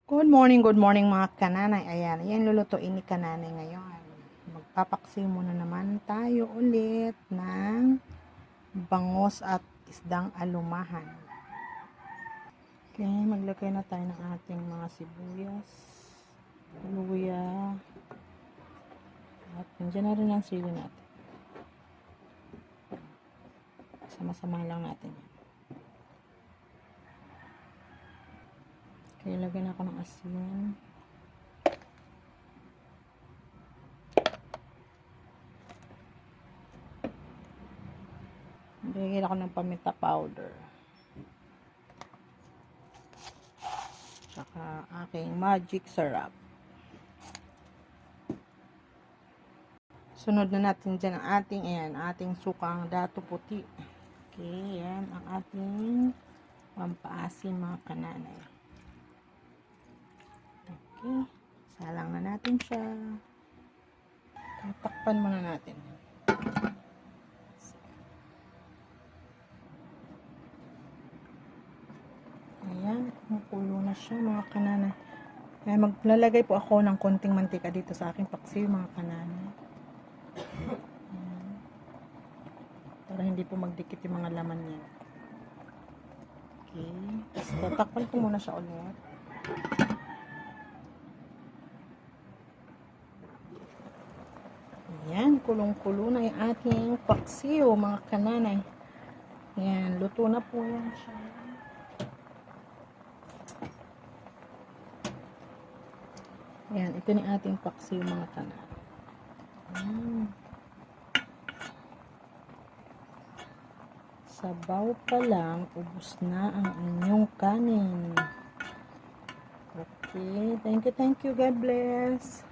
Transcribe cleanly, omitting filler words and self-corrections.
Good morning mga kananay. Ayan lulutuin ni kananay ngayon. Magpapaksiw muna naman tayo ulit ng bangos at isdang alumahan. Okay, maglagay na tayo ng ating mga sibuyas, luya, at nandiyan na rin ang sili natin. Sama-sama lang natin yan. Okay, lagyan ako ng asin. Lagyan ako ng paminta powder. Tsaka aking magic syrup. Sunod na natin dyan ang ating sukang dato puti. Okay, yan ang ating pampaasim mga kananay. Okay, salang na natin siya. Takpan muna natin. Ayan, kumukulo na siya mga kananay. Kaya maglalagay po ako ng konting mantika dito sa aking paksiw mga kananay. Ayan. Para hindi po magdikit yung mga laman niya. Okay, tapos tatakpan ko muna siya ulit. Ayan, kulong-kulo na yung ating paksiw mga kananay. Ayan, luto na po yan siya. Ayan, ito ni ating paksiw mga kananay. Sabaw pa lang, ubos na ang inyong kanin. Okay, thank you, God bless.